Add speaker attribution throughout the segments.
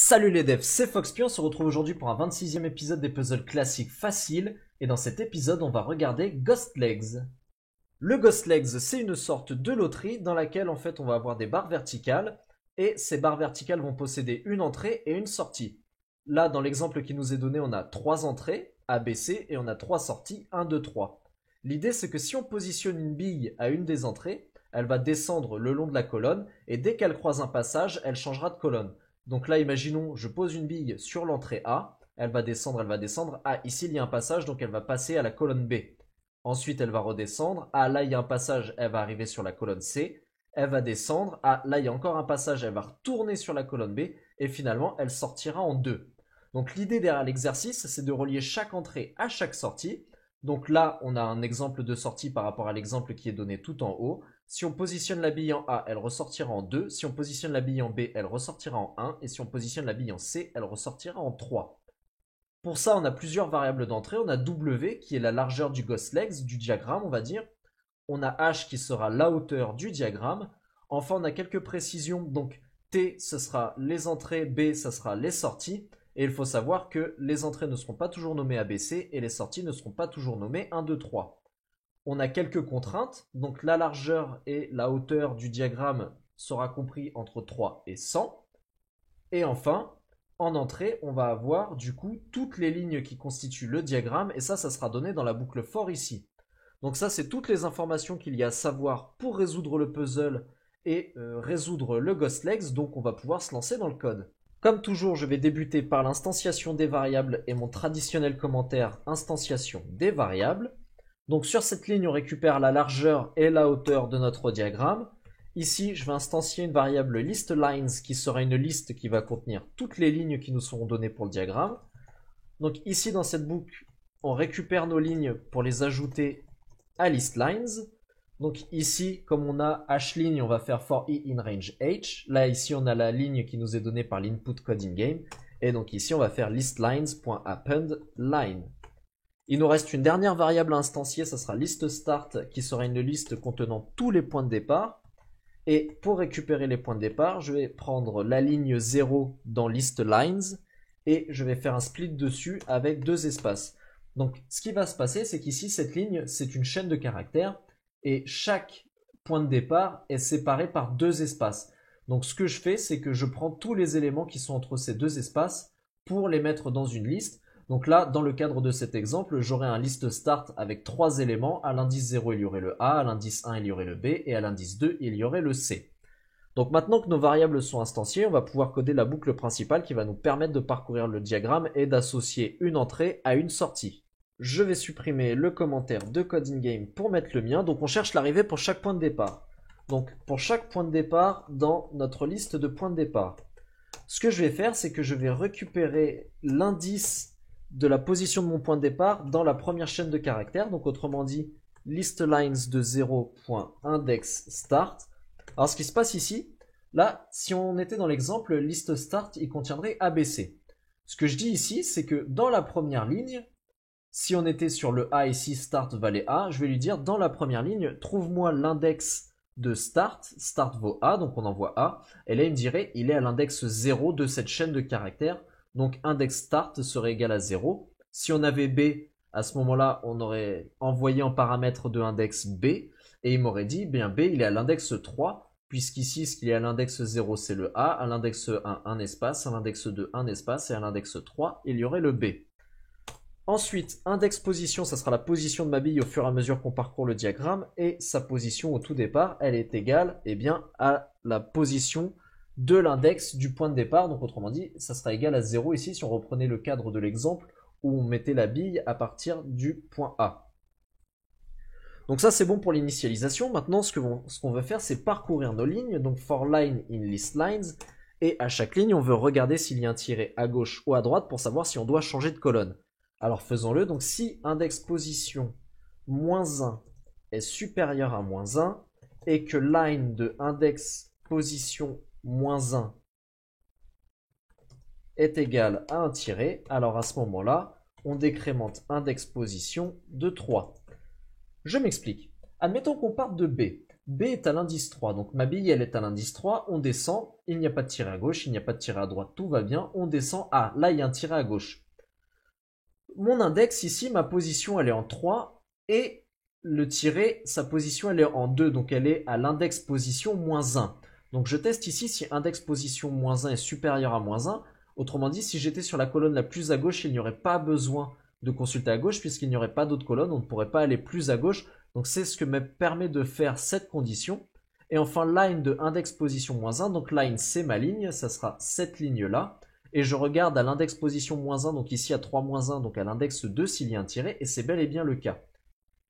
Speaker 1: Salut les devs, c'est Foxpy, on se retrouve aujourd'hui pour un 26e épisode des puzzles classiques faciles, et dans cet épisode on va regarder Ghost Legs. Le Ghost Legs, c'est une sorte de loterie dans laquelle en fait on va avoir des barres verticales, et ces barres verticales vont posséder une entrée et une sortie. Là dans l'exemple qui nous est donné on a 3 entrées, A, B, C, et on a 3 sorties, 1, 2, 3. L'idée c'est que si on positionne une bille à une des entrées, elle va descendre le long de la colonne, et dès qu'elle croise un passage, elle changera de colonne. Donc là, imaginons, je pose une bille sur l'entrée A, elle va descendre, elle va descendre. Ah, ici, il y a un passage, donc elle va passer à la colonne B. Ensuite, elle va redescendre. Ah, là, il y a un passage, elle va arriver sur la colonne C. Elle va descendre. Ah, là, il y a encore un passage, elle va retourner sur la colonne B. Et finalement, elle sortira en deux. Donc l'idée derrière l'exercice, c'est de relier chaque entrée à chaque sortie. Donc là, on a un exemple de sortie par rapport à l'exemple qui est donné tout en haut. Si on positionne la bille en A, elle ressortira en 2. Si on positionne la bille en B, elle ressortira en 1. Et si on positionne la bille en C, elle ressortira en 3. Pour ça, on a plusieurs variables d'entrée. On a W, qui est la largeur du Ghost Legs, du diagramme, on va dire. On a H, qui sera la hauteur du diagramme. Enfin, on a quelques précisions. Donc, T, ce sera les entrées. B, ce sera les sorties. Et il faut savoir que les entrées ne seront pas toujours nommées ABC et les sorties ne seront pas toujours nommées 1, 2, 3. On a quelques contraintes, donc la largeur et la hauteur du diagramme sera compris entre 3 et 100. Et enfin, en entrée, on va avoir du coup toutes les lignes qui constituent le diagramme, et ça sera donné dans la boucle for ici. Donc ça, c'est toutes les informations qu'il y a à savoir pour résoudre le puzzle et résoudre le Ghost Legs, donc on va pouvoir se lancer dans le code. Comme toujours, je vais débuter par l'instanciation des variables et mon traditionnel commentaire instanciation des variables. Donc sur cette ligne, on récupère la largeur et la hauteur de notre diagramme. Ici, je vais instancier une variable listLines qui sera une liste qui va contenir toutes les lignes qui nous seront données pour le diagramme. Donc ici, dans cette boucle, on récupère nos lignes pour les ajouter à listLines. Donc ici, comme on a hLigne, on va faire for i in range h. Là, ici, on a la ligne qui nous est donnée par l'input code in-game. Et donc ici, on va faire listlines.appendLine. Il nous reste une dernière variable à instancier, ça sera listStart, qui sera une liste contenant tous les points de départ. Et pour récupérer les points de départ, je vais prendre la ligne 0 dans listLines et je vais faire un split dessus avec 2 espaces. Donc ce qui va se passer, c'est qu'ici, cette ligne, c'est une chaîne de caractères et chaque point de départ est séparé par 2 espaces. Donc ce que je fais, c'est que je prends tous les éléments qui sont entre ces 2 espaces pour les mettre dans une liste. Donc là, dans le cadre de cet exemple, j'aurai un list start avec 3 éléments. À l'indice 0, il y aurait le A, à l'indice 1, il y aurait le B, et à l'indice 2, il y aurait le C. Donc maintenant que nos variables sont instanciées, on va pouvoir coder la boucle principale qui va nous permettre de parcourir le diagramme et d'associer une entrée à une sortie. Je vais supprimer le commentaire de code in-game pour mettre le mien. Donc on cherche l'arrivée pour chaque point de départ. Donc pour chaque point de départ dans notre liste de points de départ. Ce que je vais faire, c'est que je vais récupérer l'indice de la position de mon point de départ dans la première chaîne de caractères. Donc autrement dit, listLines de 0.indexStart. Alors ce qui se passe ici, là, si on était dans l'exemple, listStart, il contiendrait ABC. Ce que je dis ici, c'est que dans la première ligne, si on était sur le A ici, start valait A, je vais lui dire dans la première ligne, trouve-moi l'index de start vaut A, donc on envoie A, et là il me dirait, il est à l'index 0 de cette chaîne de caractères, donc index start serait égal à 0. Si on avait B, à ce moment-là, on aurait envoyé en paramètre de index B, et il m'aurait dit, bien B, il est à l'index 3, puisqu'ici, ce qu'il est à l'index 0, c'est le A, à l'index 1, un espace, à l'index 2, un espace, et à l'index 3, il y aurait le B. Ensuite, index position, ça sera la position de ma bille au fur et à mesure qu'on parcourt le diagramme, et sa position au tout départ, elle est égale à la position de l'index du point de départ. Donc autrement dit, ça sera égal à 0 ici si on reprenait le cadre de l'exemple où on mettait la bille à partir du point A. Donc ça c'est bon pour l'initialisation. Maintenant ce qu'on veut faire, c'est parcourir nos lignes, donc for line in listLines, et à chaque ligne on veut regarder s'il y a un tiret à gauche ou à droite pour savoir si on doit changer de colonne. Alors faisons-le. Donc si index position -1 est supérieur à -1 et que line de index position -1 est égal à un tiret, alors à ce moment-là, on décrémente index position de 3. Je m'explique. Admettons qu'on parte de B. B est à l'indice 3. Donc ma bille, elle est à l'indice 3. On descend. Il n'y a pas de tiret à gauche. Il n'y a pas de tiret à droite. Tout va bien. On descend. Ah, là, il y a un tiret à gauche. Mon index, ici, ma position, elle est en 3. Et le tiret, sa position, elle est en 2. Donc elle est à l'index position moins 1. Donc je teste ici si index position moins 1 est supérieur à moins 1. Autrement dit, si j'étais sur la colonne la plus à gauche, il n'y aurait pas besoin de consulter à gauche puisqu'il n'y aurait pas d'autres colonnes. On ne pourrait pas aller plus à gauche. Donc c'est ce que me permet de faire cette condition. Et enfin, line de index position moins 1. Donc line, c'est ma ligne. Ça sera cette ligne-là. Et je regarde à l'index position moins 1. Donc ici à 3 moins 1. Donc à l'index 2 s'il y a un tiret. Et c'est bel et bien le cas.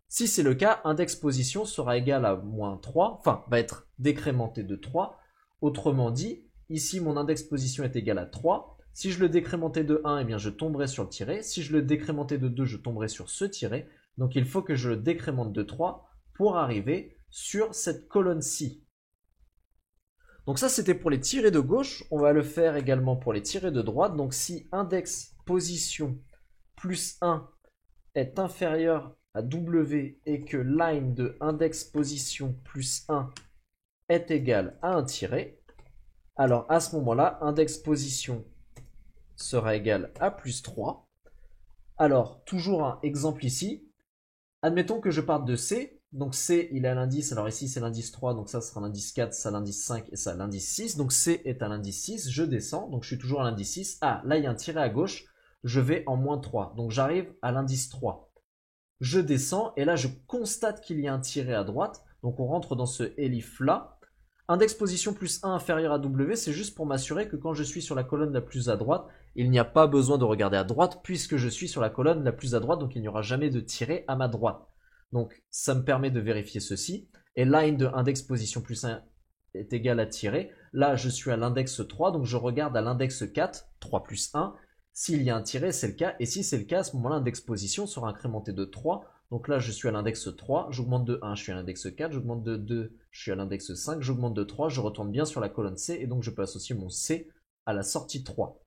Speaker 1: Si c'est le cas, index position sera égal à moins 3. Enfin, va être décrémenté de 3. Autrement dit, ici mon index position est égal à 3. Si je le décrémentais de 1, eh bien je tomberai sur le tiret. Si je le décrémentais de 2, je tomberai sur ce tiret. Donc il faut que je le décrémente de 3 pour arriver sur cette colonne-ci. Donc ça c'était pour les tirets de gauche. On va le faire également pour les tirets de droite. Donc si index position plus 1 est inférieur à W et que line de index position plus 1 est égal à un tiret, alors à ce moment-là, index position sera égal à plus 3. Alors, toujours un exemple ici. Admettons que je parte de C. Donc C, il est à l'indice. Alors ici, c'est l'indice 3. Donc ça sera l'indice 4, ça l'indice 5 et ça l'indice 6. Donc C est à l'indice 6. Je descends. Donc je suis toujours à l'indice 6. Ah, là, il y a un tiret à gauche. Je vais en moins 3. Donc j'arrive à l'indice 3. Je descends et là, je constate qu'il y a un tiret à droite. Donc on rentre dans ce elif-là. Index position plus 1 inférieur à W, c'est juste pour m'assurer que quand je suis sur la colonne la plus à droite, il n'y a pas besoin de regarder à droite puisque je suis sur la colonne la plus à droite, donc il n'y aura jamais de tiret à ma droite. Donc ça me permet de vérifier ceci. Et line de index position plus 1 est égal à tiret. Là, je suis à l'index 3, donc je regarde à l'index 4, 3 plus 1. S'il y a un tiret, c'est le cas. Et si c'est le cas, à ce moment-là, l'index position sera incrémenté de 3. Donc là, je suis à l'index 3, j'augmente de 1, je suis à l'index 4, j'augmente de 2, je suis à l'index 5, j'augmente de 3, je retourne bien sur la colonne C, et donc je peux associer mon C à la sortie 3.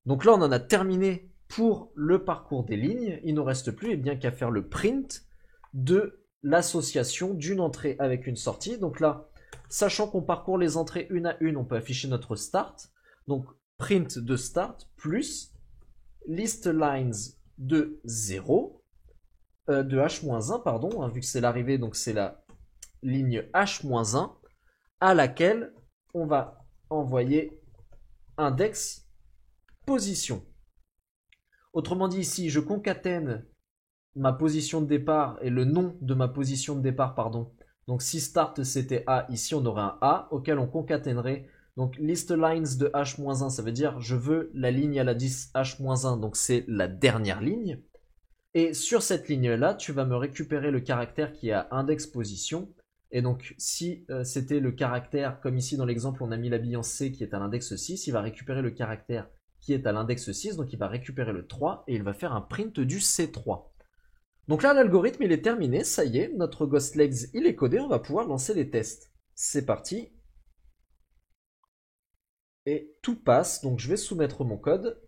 Speaker 1: Donc là, on en a terminé pour le parcours des lignes. Il ne nous reste plus bien qu'à faire le print de l'association d'une entrée avec une sortie. Donc là, sachant qu'on parcourt les entrées une à une, on peut afficher notre start. Donc print de start plus list lines de 0. De H-1, pardon, hein, vu que c'est l'arrivée, donc c'est la ligne H-1, à laquelle on va envoyer index position. Autrement dit, ici, je concatène ma position de départ et le nom de ma position de départ, pardon. Donc si start c'était A, ici on aurait un A auquel on concatènerait. Donc list lines de H-1, ça veut dire je veux la ligne à la 10 H-1, donc c'est la dernière ligne. Et sur cette ligne-là, tu vas me récupérer le caractère qui est à index position. Et donc, si c'était le caractère, comme ici dans l'exemple, on a mis la bille en C qui est à l'index 6, il va récupérer le caractère qui est à l'index 6, donc il va récupérer le 3 et il va faire un print du C3. Donc là, l'algorithme, il est terminé, ça y est, notre GhostLegs, il est codé, on va pouvoir lancer les tests. C'est parti. Et tout passe, donc je vais soumettre mon code.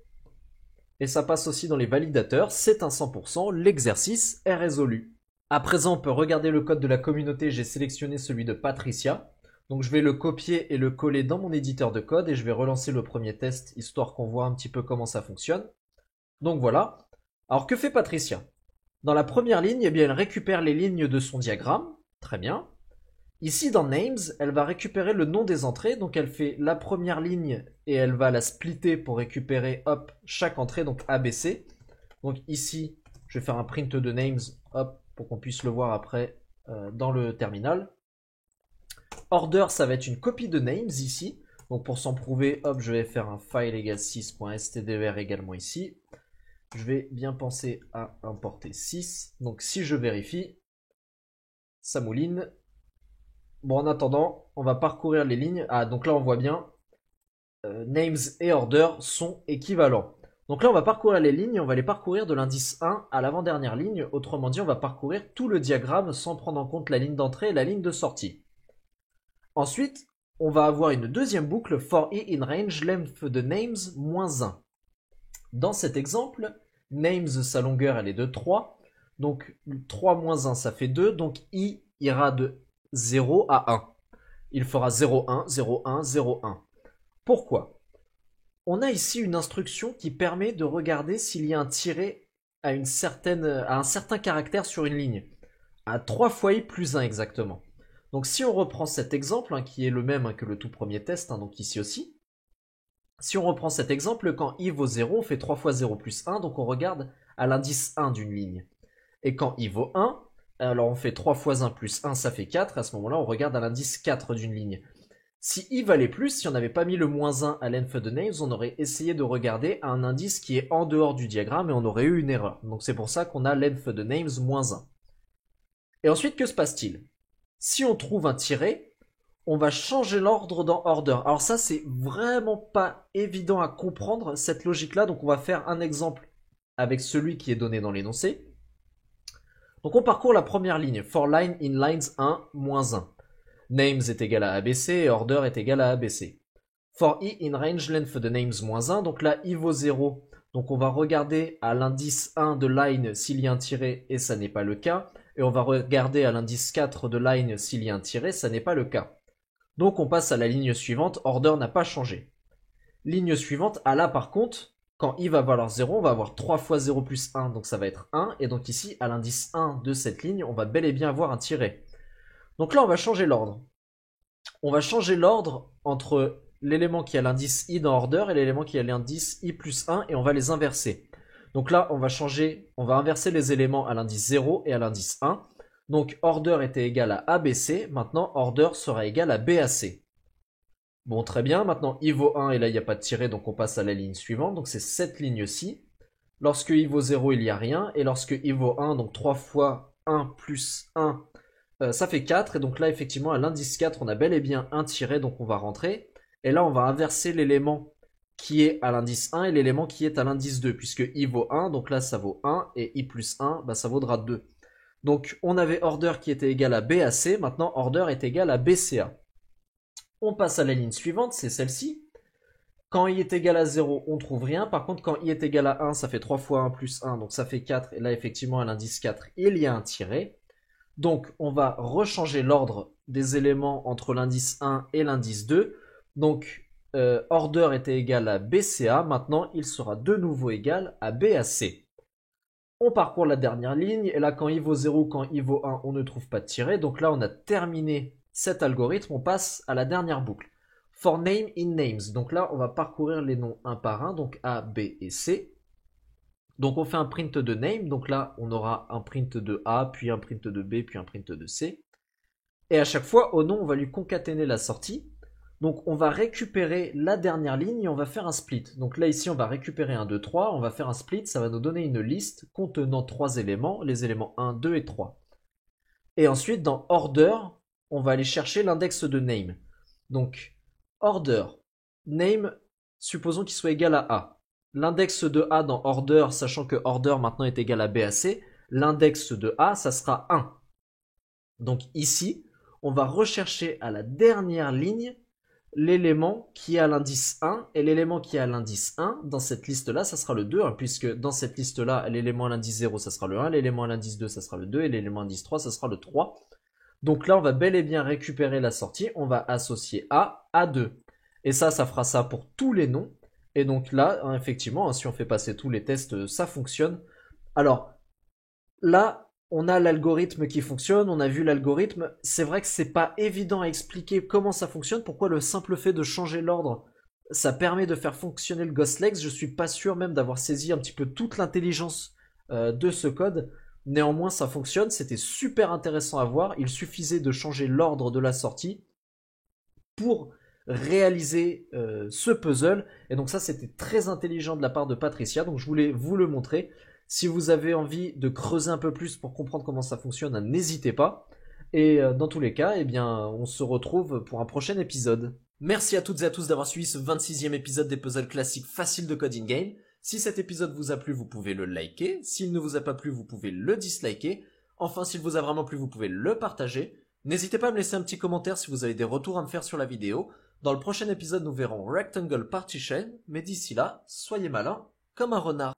Speaker 1: Et ça passe aussi dans les validateurs, c'est un 100%, l'exercice est résolu. À présent, on peut regarder le code de la communauté, j'ai sélectionné celui de Patricia. Donc je vais le copier et le coller dans mon éditeur de code et je vais relancer le premier test, histoire qu'on voit un petit peu comment ça fonctionne. Donc voilà. Alors que fait Patricia? Dans la première ligne, eh bien, elle récupère les lignes de son diagramme, très bien. Ici, dans Names, elle va récupérer le nom des entrées, donc elle fait la première ligne et elle va la splitter pour récupérer, hop, chaque entrée, donc ABC. Donc ici, je vais faire un print de Names, hop, pour qu'on puisse le voir après dans le terminal. Order, ça va être une copie de Names ici. Donc pour s'en prouver, hop, je vais faire un file égale 6.stdr également ici. Je vais bien penser à importer 6. Donc si je vérifie, ça mouline. Bon, en attendant, on va parcourir les lignes. Ah, donc là, on voit bien, names et order sont équivalents. Donc là, on va parcourir les lignes, on va les parcourir de l'indice 1 à l'avant-dernière ligne. Autrement dit, on va parcourir tout le diagramme sans prendre en compte la ligne d'entrée et la ligne de sortie. Ensuite, on va avoir une deuxième boucle, for i in range length de names moins 1. Dans cet exemple, names, sa longueur, elle est de 3. Donc 3 moins 1, ça fait 2. Donc i ira de 0 à 1. Il fera 0, 1, 0, 1, 0, 1. Pourquoi? On a ici une instruction qui permet de regarder s'il y a un tiret à un certain caractère sur une ligne. À 3 fois i plus 1 exactement. Donc si on reprend cet exemple, hein, qui est le même que le tout premier test, hein, donc ici aussi, si on reprend cet exemple, quand i vaut 0, on fait 3 fois 0 plus 1, donc on regarde à l'indice 1 d'une ligne. Et quand i vaut 1, alors on fait 3 fois 1 plus 1, ça fait 4, à ce moment-là on regarde à l'indice 4 d'une ligne. Si i valait plus, si on n'avait pas mis le moins 1 à length of the names, on aurait essayé de regarder à un indice qui est en dehors du diagramme et on aurait eu une erreur. Donc c'est pour ça qu'on a length of the names moins 1. Et ensuite, que se passe-t-il? Si on trouve un tiret, on va changer l'ordre dans order. Alors ça, c'est vraiment pas évident à comprendre, cette logique-là. Donc on va faire un exemple avec celui qui est donné dans l'énoncé. Donc on parcourt la première ligne. For line in lines 1, moins 1. Names est égal à ABC et order est égal à ABC. For i in range length of the names moins 1. Donc là, i vaut 0. Donc on va regarder à l'indice 1 de line s'il y a un tiret et ça n'est pas le cas. Et on va regarder à l'indice 4 de line s'il y a un tiret, ça n'est pas le cas. Donc on passe à la ligne suivante, order n'a pas changé. Ligne suivante, ah là par contre, quand i va valoir 0, on va avoir 3 fois 0 plus 1, donc ça va être 1. Et donc ici, à l'indice 1 de cette ligne, on va bel et bien avoir un tiret. Donc là, on va changer l'ordre. On va changer l'ordre entre l'élément qui a l'indice i dans order et l'élément qui a l'indice i plus 1 et on va les inverser. Donc là, on va inverser les éléments à l'indice 0 et à l'indice 1. Donc order était égal à ABC, maintenant order sera égal à BAC. Bon, très bien, maintenant i vaut 1 et là il n'y a pas de tiret, donc on passe à la ligne suivante, donc c'est cette ligne-ci. Lorsque i vaut 0, il n'y a rien, et lorsque i vaut 1, donc 3 fois 1 plus 1, ça fait 4, et donc là effectivement à l'indice 4, on a bel et bien un tiret, donc on va rentrer. Et là on va inverser l'élément qui est à l'indice 1 et l'élément qui est à l'indice 2, puisque i vaut 1, donc là ça vaut 1, et i plus 1, bah, ça vaudra 2. Donc on avait order qui était égal à BAC, maintenant order est égal à BCA. On passe à la ligne suivante, c'est celle-ci. Quand i est égal à 0, on trouve rien. Par contre, quand i est égal à 1, ça fait 3 fois 1 plus 1, donc ça fait 4. Et là, effectivement, à l'indice 4, il y a un tiret. Donc, on va rechanger l'ordre des éléments entre l'indice 1 et l'indice 2. Donc, order était égal à BCA. Maintenant, il sera de nouveau égal à BAC. On parcourt la dernière ligne. Et là, quand i vaut 0, quand i vaut 1, on ne trouve pas de tiret. Donc là, on a terminé cet algorithme. On passe à la dernière boucle. For name in names. Donc là, on va parcourir les noms un par un. Donc A, B et C. Donc on fait un print de name, donc là on aura un print de A, puis un print de B, puis un print de C. Et à chaque fois, au nom, on va lui concaténer la sortie. Donc on va récupérer la dernière ligne et on va faire un split. Donc là ici on va récupérer un 2, 3, on va faire un split, ça va nous donner une liste contenant 3 éléments, les éléments 1, 2 et 3. Et ensuite dans order, on va aller chercher l'index de name. Donc order, name, supposons qu'il soit égal à A. L'index de A dans order, sachant que order maintenant est égal à BAC, l'index de A, ça sera 1. Donc ici, on va rechercher à la dernière ligne l'élément qui a l'indice 1, et l'élément qui a l'indice 1, dans cette liste-là, ça sera le 2, hein, puisque dans cette liste-là, l'élément à l'indice 0, ça sera le 1, l'élément à l'indice 2, ça sera le 2, et l'élément à l'indice 3, ça sera le 3. Donc là, on va bel et bien récupérer la sortie, on va associer A à 2. Et ça fera ça pour tous les noms. Et donc là, hein, effectivement, hein, si on fait passer tous les tests, ça fonctionne. Alors, là, on a l'algorithme qui fonctionne, on a vu l'algorithme. C'est vrai que c'est pas évident à expliquer comment ça fonctionne, pourquoi le simple fait de changer l'ordre, ça permet de faire fonctionner le Ghostlegs. Je suis pas sûr même d'avoir saisi un petit peu toute l'intelligence de ce code. Néanmoins, ça fonctionne, c'était super intéressant à voir. Il suffisait de changer l'ordre de la sortie pour réaliser ce puzzle. Et donc ça, c'était très intelligent de la part de Patricia. Donc je voulais vous le montrer. Si vous avez envie de creuser un peu plus pour comprendre comment ça fonctionne, n'hésitez pas. Et dans tous les cas, eh bien, on se retrouve pour un prochain épisode. Merci à toutes et à tous d'avoir suivi ce 26e épisode des puzzles classiques faciles de Coding Game. Si cet épisode vous a plu, vous pouvez le liker. S'il ne vous a pas plu, vous pouvez le disliker. Enfin, s'il vous a vraiment plu, vous pouvez le partager. N'hésitez pas à me laisser un petit commentaire si vous avez des retours à me faire sur la vidéo. Dans le prochain épisode, nous verrons Rectangle Partition. Mais d'ici là, soyez malins comme un renard.